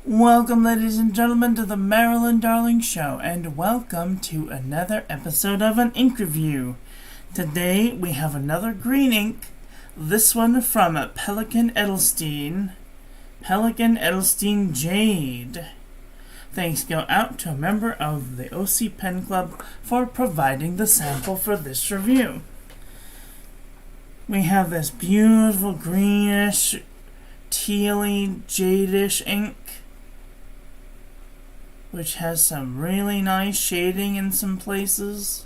Welcome, ladies and gentlemen, to the Marilyn Darling Show, and welcome to another episode of an ink review. Today we have another green ink, this one from Pelikan Edelstein, Jade. Thanks go out to a member of the OC Pen Club for providing the sample for this review. We have this beautiful greenish, tealy, jadish ink, which has some really nice shading in some places.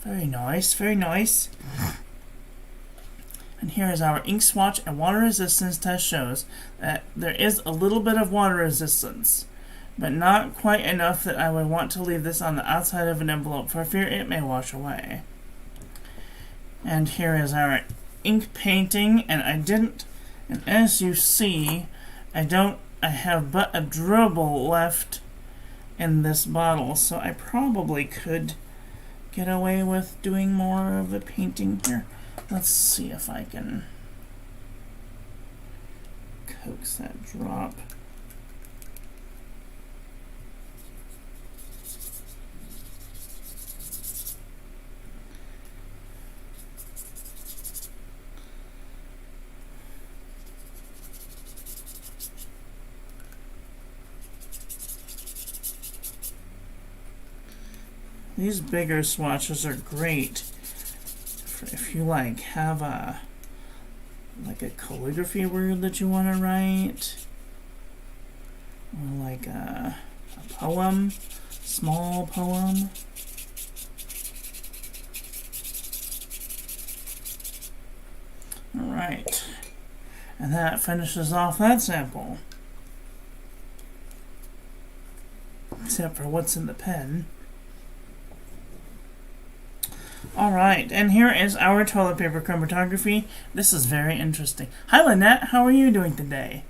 Very nice, very nice. And here is our ink swatch and water resistance test. Shows that there is a little bit of water resistance, but not quite enough that I would want to leave this on the outside of an envelope for fear it may wash away. And here is our ink painting, and as you see, I have but a dribble left in this bottle, so I probably could get away with doing more of the painting here. Let's see if I can coax that drop. These bigger swatches are great if you have a calligraphy word that you want to write, or a poem, small poem. Alright, and that finishes off that sample, except for what's in the pen. Alright, and here is our toilet paper chromatography. This is very interesting. Hi Lynette, how are you doing today?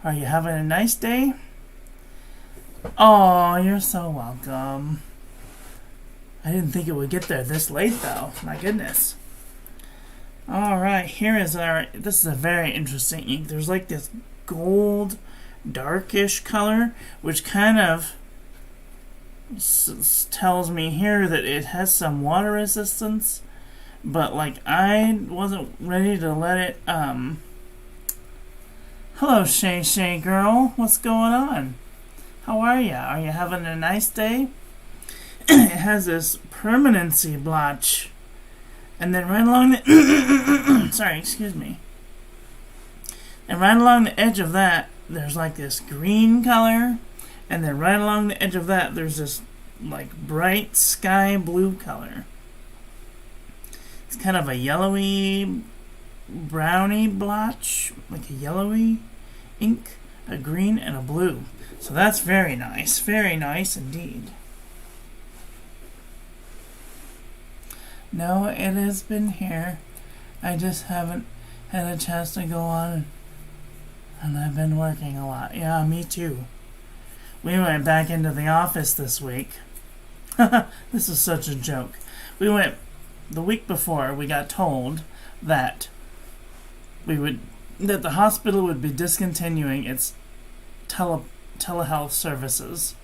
Are you having a nice day? Oh, you're so welcome. I didn't think it would get there this late though. My goodness. Alright, here is this is a very interesting ink. There's this gold, darkish color, which kind of tells me here that it has some water resistance, but I wasn't ready to let it. Hello, Shay girl, what's going on? How are you? Are you having a nice day? It has this permanency blotch, and then right along the sorry, excuse me. And right along the edge of that, there's this green color. And then right along the edge of that, there's this bright sky blue color. It's kind of a yellowy, browny blotch, like a yellowy ink, a green and a blue. So that's very nice indeed. No, it has been here. I just haven't had a chance to go on, and I've been working a lot. Yeah, me too. We went back into the office this week. This is such a joke. The week before, we got told that the hospital would be discontinuing its telehealth services.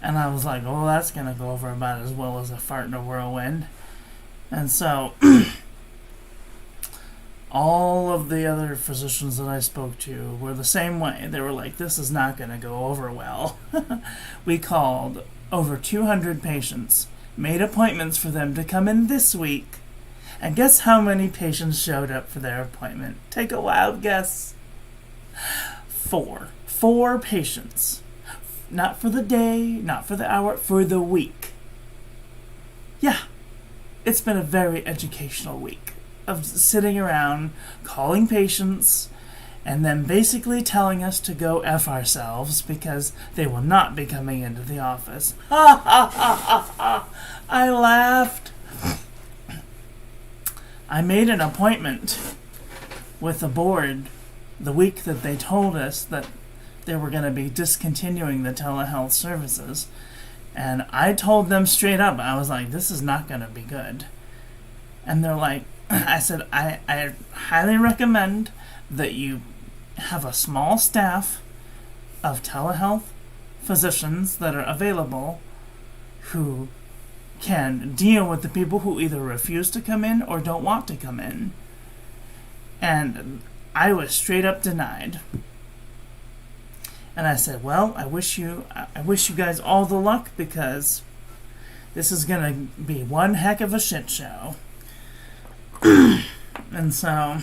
And I was like, oh, that's going to go over about as well as a fart in a whirlwind. And so all of the other physicians that I spoke to were the same way. They were like, this is not going to go over well. We called over 200 patients, made appointments for them to come in this week, and guess how many patients showed up for their appointment? Take a wild guess. 4. 4 patients. Not for the day, not for the hour, for the week. Yeah, it's been a very educational week of sitting around, calling patients, and then basically telling us to go F ourselves because they will not be coming into the office. Ha ha ha ha ha! I laughed. I made an appointment with the board the week that they told us that they were going to be discontinuing the telehealth services, and I told them straight up, I was like, this is not going to be good. And they're like, I said, I highly recommend that you have a small staff of telehealth physicians that are available who can deal with the people who either refuse to come in or don't want to come in. And I was straight up denied. And I said, well, I wish you guys all the luck, because this is going to be one heck of a shit show. And so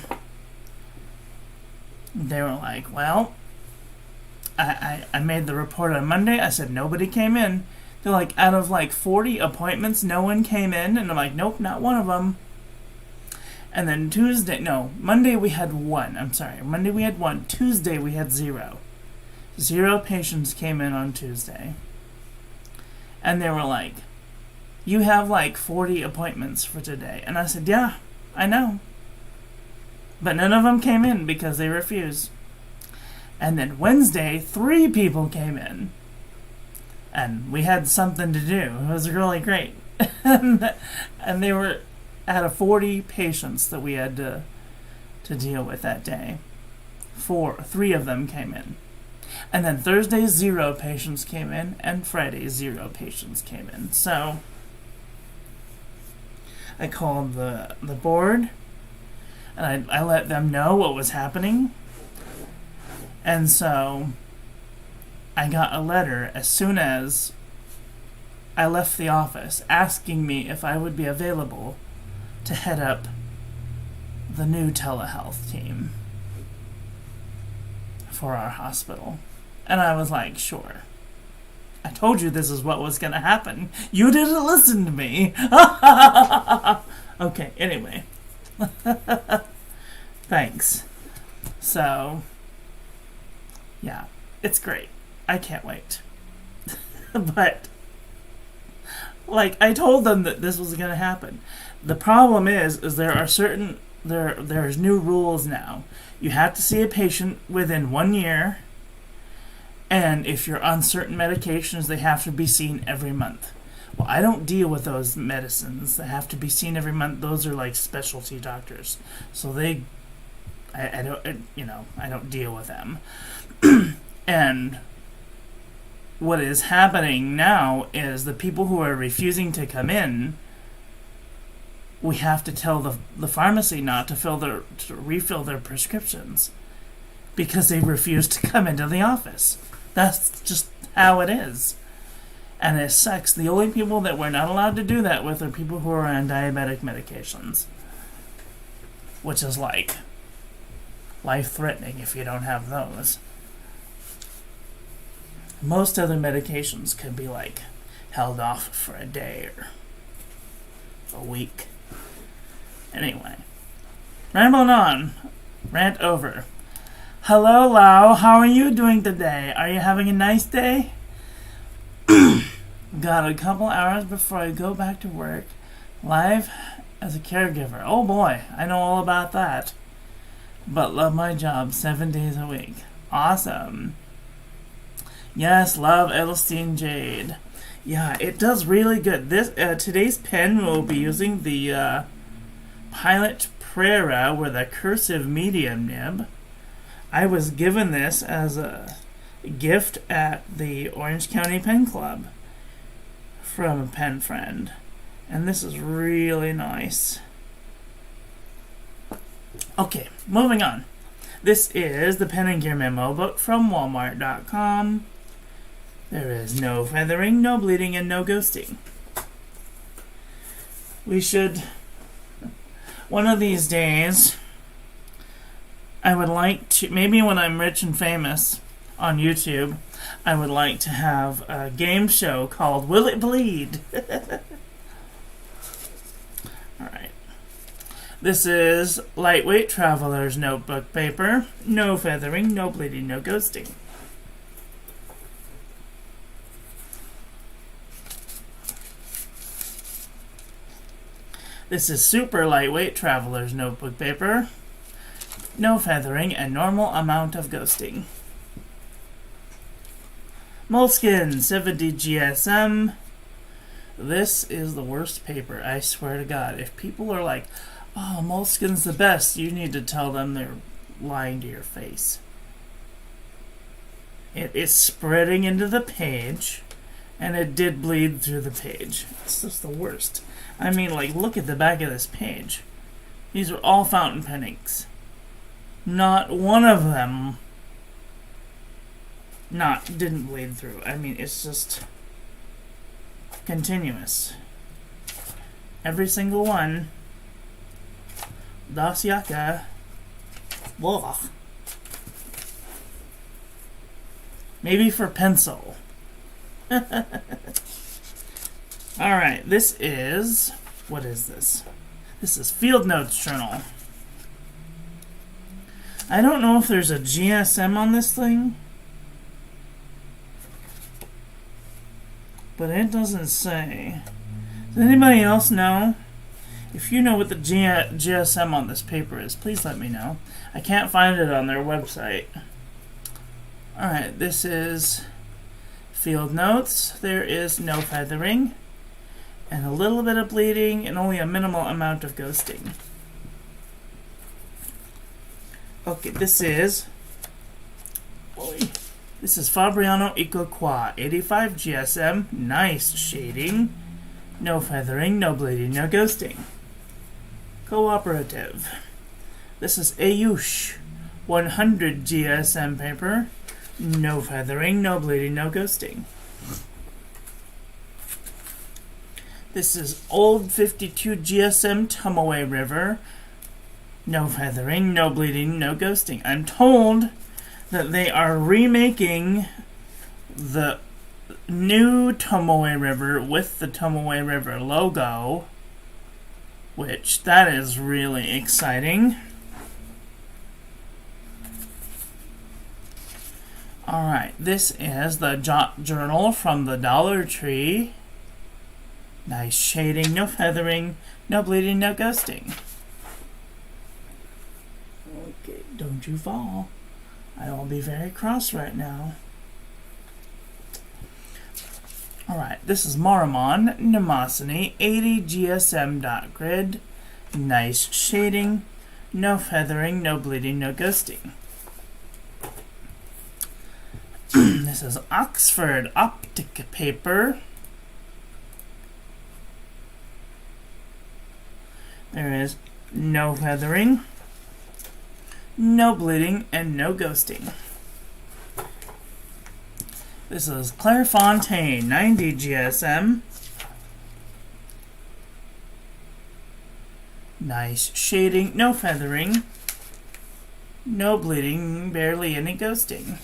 they were like, well, I made the report on Monday. I said, nobody came in. They're like, out of like 40 appointments, no one came in. And I'm like, nope, not one of them. And then Monday we had one. Monday we had one. Tuesday we had 0. 0 patients came in on Tuesday. And they were like, you have like 40 appointments for today. And I said, yeah, I know. But none of them came in because they refused. And then Wednesday, 3 people came in. And we had something to do. It was really great. And they were out of 40 patients that we had to deal with that day. 3 of them came in. And then Thursday, 0 patients came in. And Friday, 0 patients came in. So I called the board. And I let them know what was happening. And so I got a letter as soon as I left the office asking me if I would be available to head up the new telehealth team for our hospital. And I was like, sure. I told you this is what was going to happen. You didn't listen to me. Okay, anyway. Thanks. So, yeah, it's great. I can't wait. But, like, I told them that this was going to happen. The problem is there are there's new rules now. You have to see a patient within 1 year, and if you're on certain medications, they have to be seen every month. Well, I don't deal with those medicines that have to be seen every month. Those are like specialty doctors. So I don't deal with them. And what is happening now is the people who are refusing to come in, we have to tell the pharmacy not to refill their prescriptions because they refuse to come into the office. That's just how it is. And it sucks. The only people that we're not allowed to do that with are people who are on diabetic medications, which is like life-threatening if you don't have those. Most other medications could be like held off for a day or a week. Anyway, rambling on. Rant over. Hello, Lau. How are you doing today? Are you having a nice day? Got a couple hours before I go back to work. Live as a caregiver. Oh boy, I know all about that. But love my job 7 days a week. Awesome. Yes, love Edelstein Jade. Yeah, it does really good. Today's pen will be using the Pilot Prera with a cursive medium nib. I was given this as a gift at the Orange County Pen Club from a pen friend. And this is really nice. Okay, moving on. This is the Pen and Gear Memo book from Walmart.com. There is no feathering, no bleeding, and no ghosting. We should, one of these days, I would like to, maybe when I'm rich and famous on YouTube, I would like to have a game show called Will It Bleed? Alright. This is lightweight traveler's notebook paper. No feathering, no bleeding, no ghosting. This is super lightweight traveler's notebook paper. No feathering and normal amount of ghosting. Moleskine 70 GSM. This is the worst paper, I swear to God. If people are like, oh, Moleskine's the best, you need to tell them they're lying to your face. It is spreading into the page, and it did bleed through the page. It's just the worst. I mean, like, look at the back of this page. These are all fountain pen inks. Not one of them didn't bleed through. I mean, it's just continuous. Every single one. Das Yaka. Ugh. Maybe for pencil. Alright, this is... What is this? This is Field Notes Journal. I don't know if there's a GSM on this thing, but it doesn't say. Does anybody else know? If you know what the GSM on this paper is, please let me know. I can't find it on their website. Alright, this is Field Notes. There is no feathering, and a little bit of bleeding, and only a minimal amount of ghosting. Okay, this is Fabriano Eco Qua 85 GSM. Nice shading. No feathering, no bleeding, no ghosting. Cooperative. This is Ayush 100 GSM paper. No feathering, no bleeding, no ghosting. This is Old 52 GSM Tumaway River. No feathering, no bleeding, no ghosting. I'm told that they are remaking the new Tumaway River with the Tumaway River logo, which that is really exciting. Alright, this is the journal from the Dollar Tree. Nice shading, no feathering, no bleeding, no ghosting. Okay, don't you fall. I will be very cross right now. Alright, this is Marimon Nemosiny 80 GSM dot grid. Nice shading, no feathering, no bleeding, no ghosting. This is Oxford Optic paper. There is no feathering, no bleeding, and no ghosting. This is Clairefontaine 90 GSM. Nice shading, no feathering, no bleeding, barely any ghosting.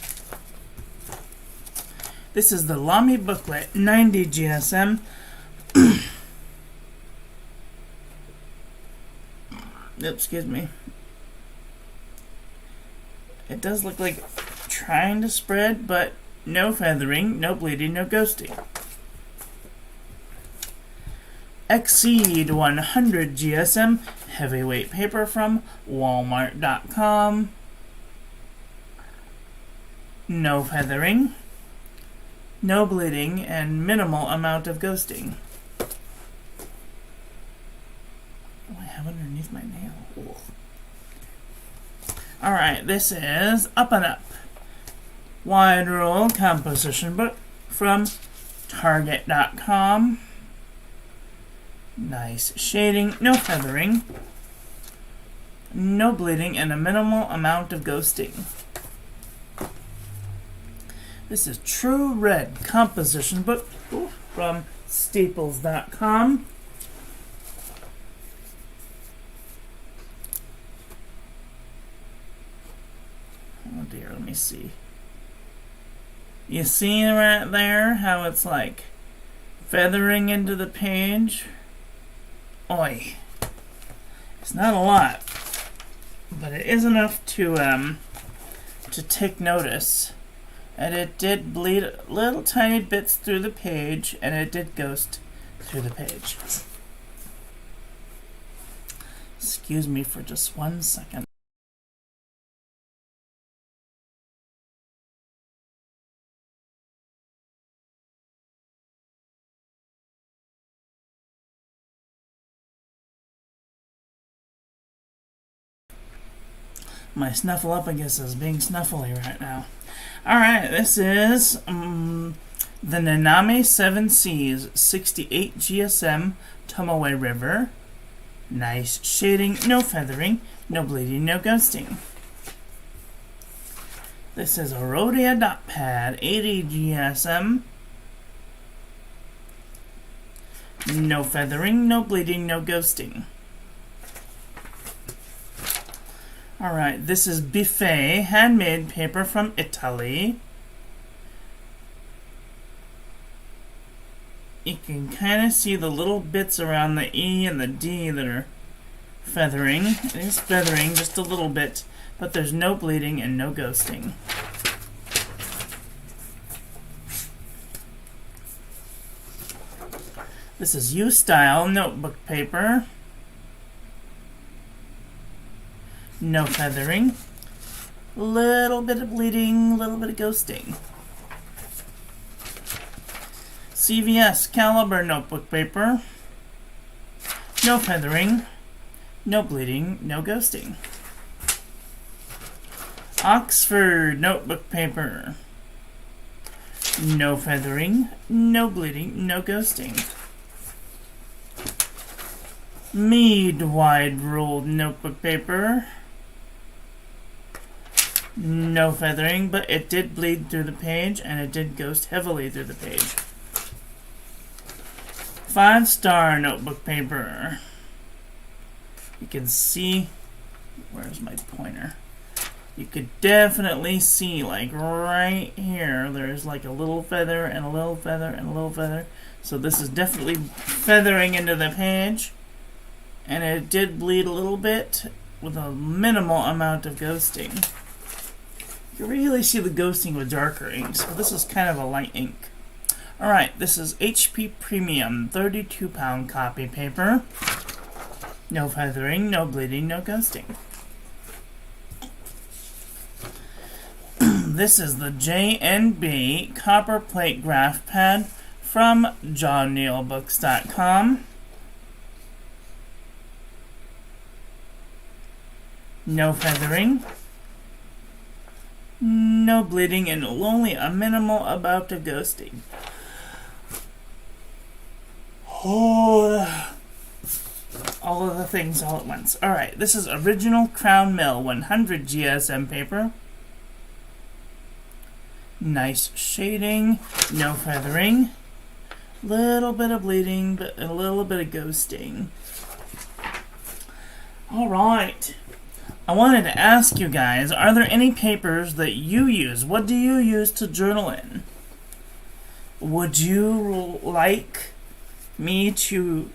This is the Lamy booklet 90 GSM. Excuse me. It does look like trying to spread, but no feathering, no bleeding, no ghosting. Exceed 100 GSM heavyweight paper from Walmart.com. No feathering, no bleeding, and minimal amount of ghosting. What do I have underneath my nail? Alright, this is Up and Up Wide Rule Composition Book from Target.com. Nice shading, no feathering, no bleeding, and a minimal amount of ghosting. This is True Red Composition Book from Staples.com. Oh dear, let me see. You see right there how it's like feathering into the page? Oi. It's not a lot, but it is enough to take notice. And it did bleed little tiny bits through the page, and it did ghost through the page. Excuse me for just 1 second. My Snuffleupagus is being snuffly right now. Alright, this is the Naname 7 Seas 68 GSM Tomoe River. Nice shading, no feathering, no bleeding, no ghosting. This is a Rhodia Dot Pad 80 GSM. No feathering, no bleeding, no ghosting. Alright, this is Buffet handmade paper from Italy. You can kind of see the little bits around the E and the D that are feathering. It is feathering just a little bit, but there's no bleeding and no ghosting. This is U-Style notebook paper. No feathering. A little bit of bleeding, a little bit of ghosting. CVS Caliber notebook paper. No feathering. No bleeding, no ghosting. Oxford notebook paper. No feathering, no bleeding, no ghosting. Mead wide ruled notebook paper. No feathering, but it did bleed through the page and it did ghost heavily through the page. 5-star notebook paper. You can see, where's my pointer? You could definitely see, like right here, there's like a little feather and a little feather and a little feather. So this is definitely feathering into the page. And it did bleed a little bit with a minimal amount of ghosting. You can really see the ghosting with darker ink, so this is kind of a light ink. Alright, this is HP Premium 32-pound copy paper. No feathering, no bleeding, no ghosting. This is the J&B Copper Plate Graph Pad from JohnNeilBooks.com. No feathering, no bleeding, and only a minimal amount of ghosting. Oh, all of the things all at once. Alright, this is original Crown Mill 100 GSM paper. Nice shading, no feathering, little bit of bleeding, but a little bit of ghosting. Alright. I wanted to ask you guys, are there any papers that you use? What do you use to journal in? Would you like me to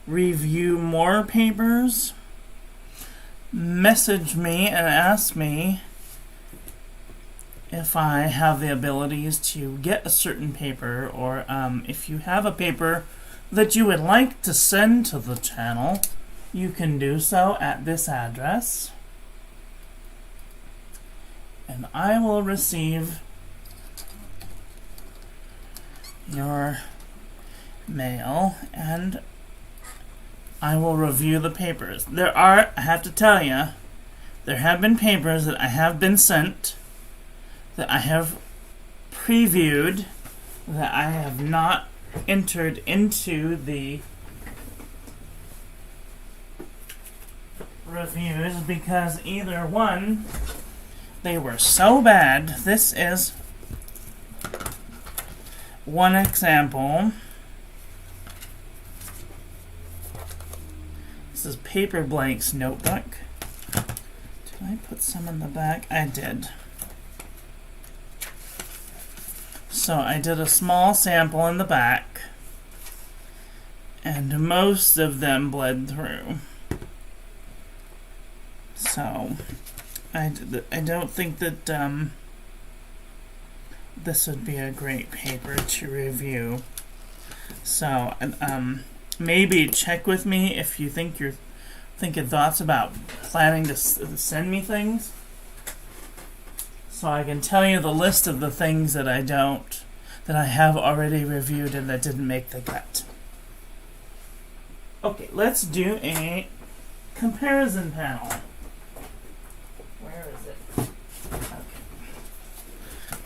review more papers? Message me and ask me if I have the abilities to get a certain paper, or if you have a paper that you would like to send to the channel, you can do so at this address. And I will receive your mail and I will review the papers. I have to tell you, there have been papers that I have been sent that I have previewed that I have not entered into the reviews because either one, they were so bad. This is one example. This is Paper Blank's notebook. Did I put some in the back? I did. So I did a small sample in the back, and most of them bled through. So I don't think that this would be a great paper to review. So maybe check with me if you think you're thinking thoughts about planning to send me things, so I can tell you the list of the things that I have already reviewed and that didn't make the cut. Okay, let's do a comparison panel. Where is it? Okay.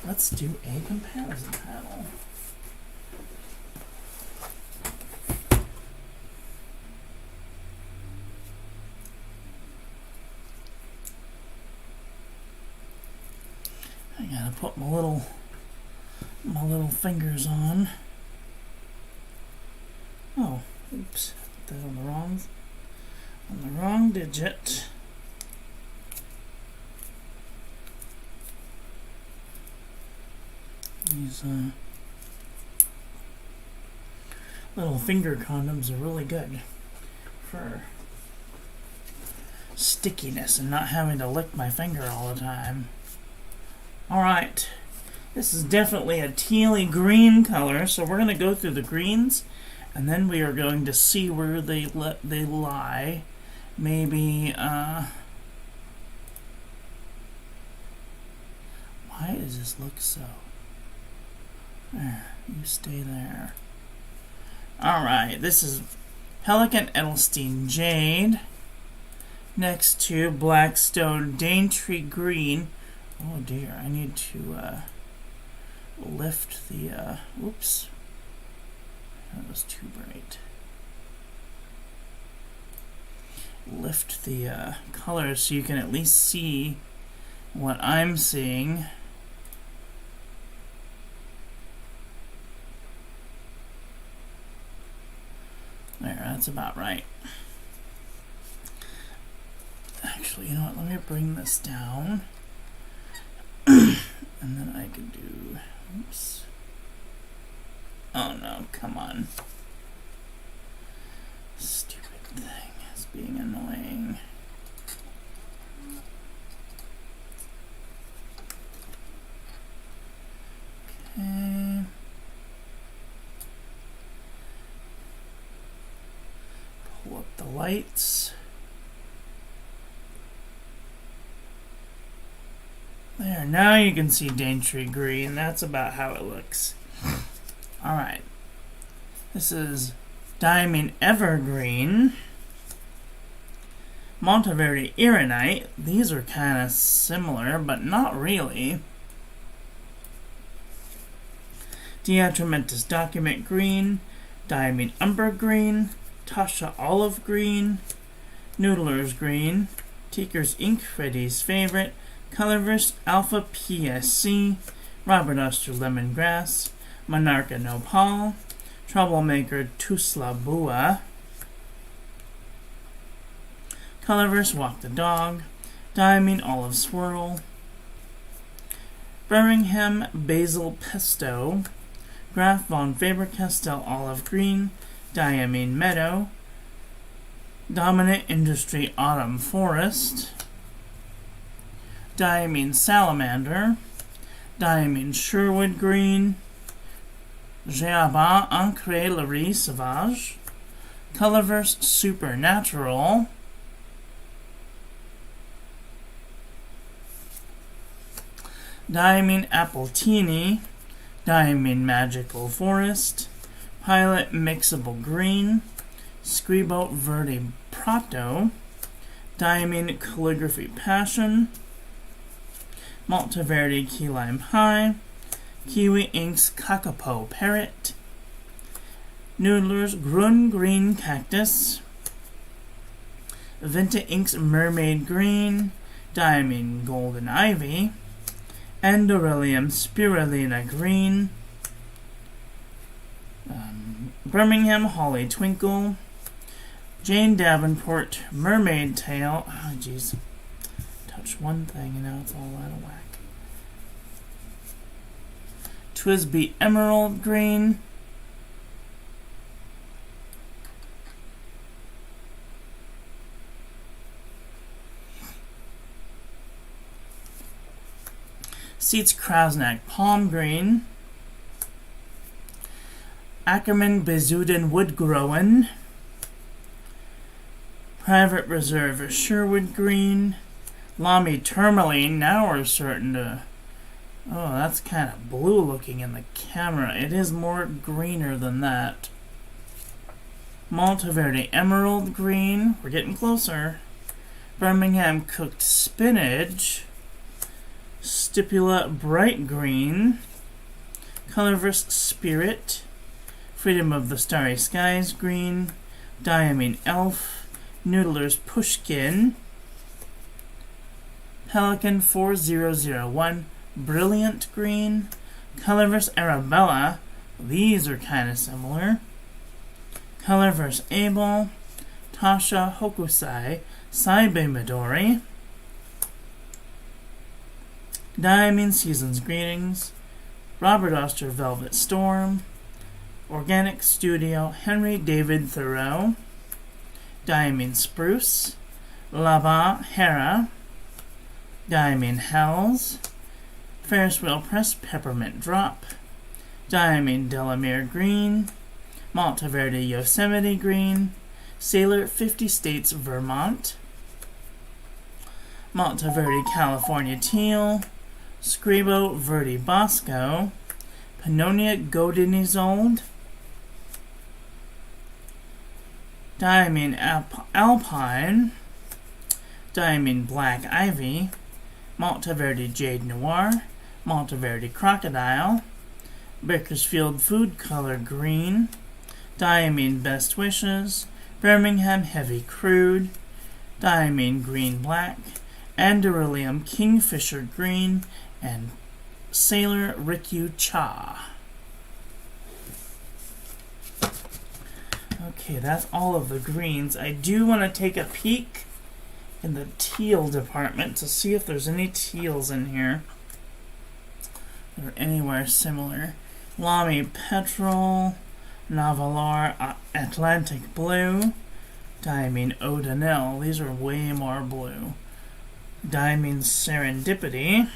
let's do a comparison panel. I gotta put my little fingers on. Oh, oops, put that on the wrong digit. These little finger condoms are really good for stickiness and not having to lick my finger all the time. Alright, this is definitely a tealy green color, so we're going to go through the greens and then we are going to see where they lie. Maybe, why does this look so? There, you stay there. Alright, this is Pelikan Edelstein Jade next to Blackstone Daintree Green. Oh dear, I need to lift the, whoops, that was too bright. Lift the colors so you can at least see what I'm seeing. There, that's about right. Actually, you know what, let me bring this down. And then I can do, oops. Oh no, come on. Stupid thing is being annoying. Okay. Pull up the lights. There, now you can see Daintree Green. That's about how it looks. Alright. This is Diamond Evergreen. Monteverde Ironite. These are kind of similar, but not really. Diatramentus Document Green. Diamond Umber Green. Tasha Olive Green. Noodler's Green. Tinker's Ink, Freddy's Favorite. Colorverse Alpha PSC, Robert Oster Lemongrass, Monarcha Nopal, Troublemaker Tusla Bua, Colorverse Walk the Dog, Diamond Olive Swirl, Birmingham Basil Pesto, Graf von Faber-Castell Olive Green, Diamine Meadow, Dominant Industry Autumn Forest, Diamine Salamander, Diamine Sherwood Green, Géaba Ancré Larry Sauvage, Colorverse Supernatural, Diamine Appletini, Diamine Magical Forest, Pilot Mixable Green, Scribo Verde Prato, Diamine Calligraphy Passion, Monteverde Key Lime High, Kiwi Inks Kakapo Parrot, Noodler's Grun Green Cactus, Venta Inks Mermaid Green, Diamine Golden Ivy, Andorelium Spirulina Green, Birmingham Holly Twinkle, Jane Davenport Mermaid Tail. Oh jeez. Touch one thing and now it's all out of whack. Twisby Emerald Green, Seats Krasnak Palm Green, Ackerman Bezuden Woodgrowen, Private Reserve Sherwood Green, Lamy Tourmaline. Now we're starting to... Oh, that's kind of blue looking in the camera. It is more greener than that. Monteverde Emerald Green. We're getting closer. Birmingham Cooked Spinach. Stipula Bright Green, Colorverse Spirit, Freedom of the Starry Skies Green, Diamine Elf, Noodler's Pushkin, Pelikan 4001, Brilliant Green, Colorverse Arabella, these are kind of similar, Colorverse Able, Tasha Hokusai, Saibe Midori, Diamine Season's Greetings, Robert Oster Velvet Storm, Organic Studio Henry David Thoreau, Diamine Spruce, Lava Hera, Diamine Hells, Ferris Wheel Press Peppermint Drop, Diamine Delamere Green, Malta Verde Yosemite Green, Sailor 50 States Vermont, Malta Verde California Teal, Scribo Verde Bosco, Pannonia Godinizold, Diamine Alpine, Diamine Black Ivy, Malta Verde Jade Noir, Malta Verde Crocodile, Bakersfield Food Color Green, Diamine Best Wishes, Birmingham Heavy Crude, Diamine Green Black, Andorilium Kingfisher Green, and Sailor Rikyu Cha. Okay, that's all of the greens. I do want to take a peek in the teal department to see if there's any teals in here or anywhere similar. Lamy Petrol, Navalar Atlantic Blue, Diamine O'Donnell, these are way more blue. Diamine Serendipity,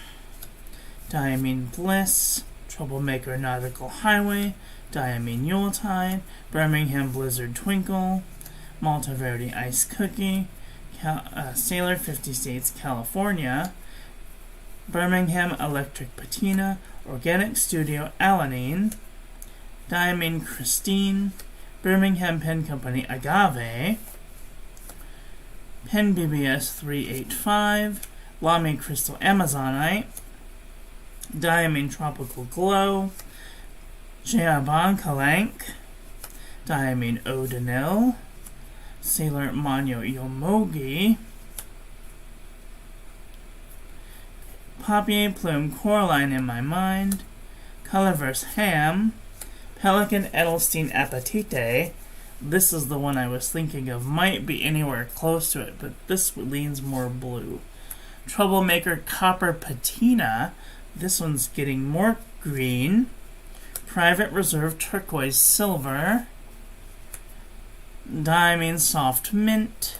Diamine Bliss, Troublemaker Nautical Highway, Diamine Yuletide, Birmingham Blizzard Twinkle, Malta Verde Ice Cookie, Sailor 50 States California, Birmingham Electric Patina, Organic Studio Alanine, Diamine Christine, Birmingham Pen Company Agave, Pen BBS 385, Lamy Crystal Amazonite, Diamine Tropical Glow, Jeaban Kalank, Diamine O'Donnell, Sailor Manyo Yomogi, Papier Plume Coraline in My Mind, Colorverse Ham, Pelikan Edelstein Apatite. This is the one I was thinking of. Might be anywhere close to it, but this leans more blue. Troublemaker Copper Patina. This one's getting more green. Private Reserve Turquoise Silver. Diamine Soft Mint.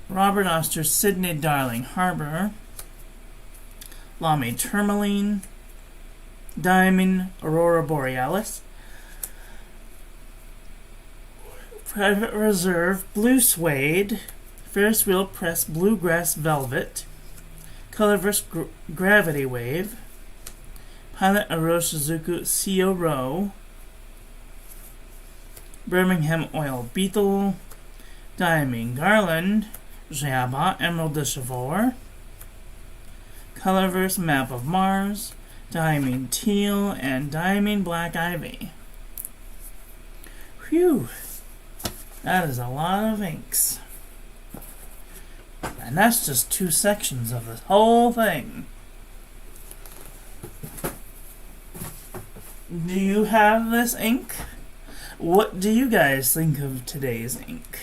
Robert Oster Sydney Darling Harbor. Lamy Tourmaline. Diamine Aurora Borealis. Private Reserve Blue Suede. Ferris Wheel Press Bluegrass Velvet. Colorverse Gravity Wave. Pilot Aroshizuku Seo Row. Birmingham Oil Beetle. Diamine Garland. Jabba Emerald de Chavour. Colorverse Map of Mars. Diamine Teal and Diamine Black Ivy. Whew. That is a lot of inks. And that's just 2 sections of this whole thing. Do you have this ink? What do you guys think of today's ink?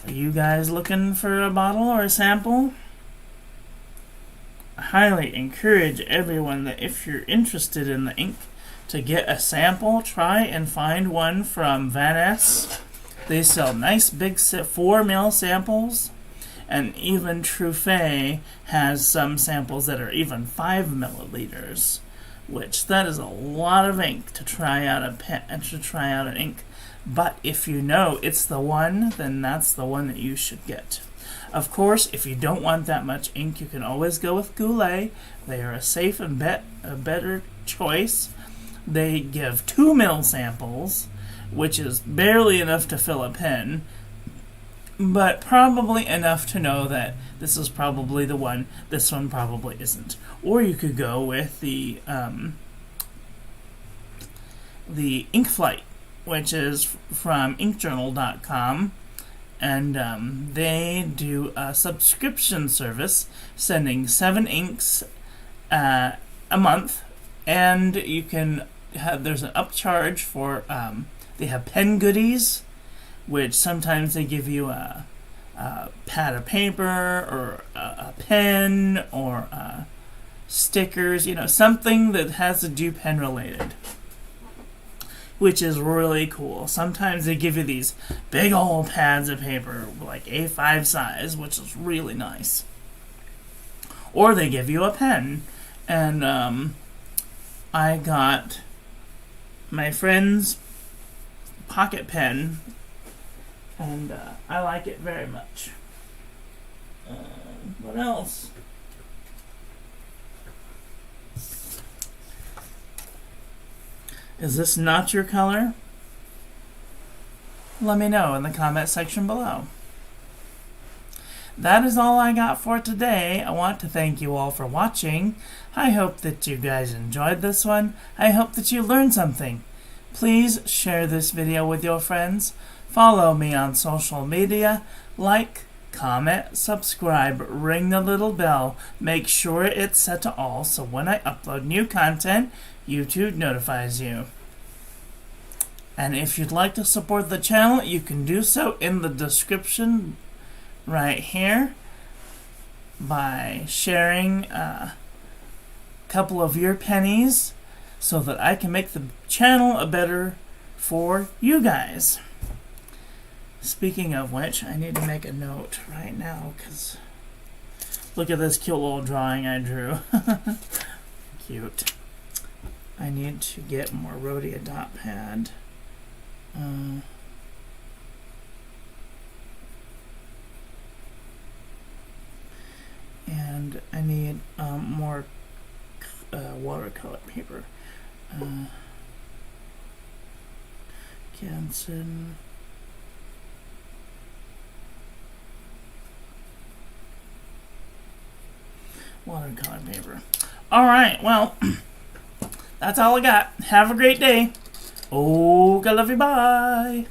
Are you guys looking for a bottle or a sample? I highly encourage everyone that if you're interested in the ink to get a sample, try and find one from Van Ness. They sell nice big 4 ml samples, and even Truffet has some samples that are even 5 milliliters, which that is a lot of ink to try out an ink. But if you know it's the one, then that's the one that you should get. Of course, if you don't want that much ink, you can always go with Goulet. They are a safe and a better choice. They give 2 ml samples, which is barely enough to fill a pen. but probably enough to know that this is probably the one, this one probably isn't. Or you could go with the Ink Flight, which is from inkjournal.com, and they do a subscription service sending 7 inks a month, and you can have, there's an upcharge for they have pen goodies, which sometimes they give you a pad of paper or a pen or stickers, something that has to do pen related, which is really cool. Sometimes they give you these big old pads of paper, like A5 size, which is really nice. Or they give you a pen. And I got my friend's pocket pen, and I like it very much. What else? Is this not your color? Let me know in the comment section below. That is all I got for today. I want to thank you all for watching. I hope that you guys enjoyed this one. I hope that you learned something. Please share this video with your friends. Follow me on social media. Like, comment, subscribe, ring the little bell. Make sure it's set to all so when I upload new content, YouTube notifies you. And if you'd like to support the channel, you can do so in the description right here by sharing a couple of your pennies so that I can make the channel a better for you guys. Speaking of which, I need to make a note right now because look at this cute little drawing I drew. Cute. I need to get more Rhodia dot pad. And I need more watercolor paper. Canson. Watercolor paper. Alright, well, that's all I got. Have a great day. Oh, I love you. Bye.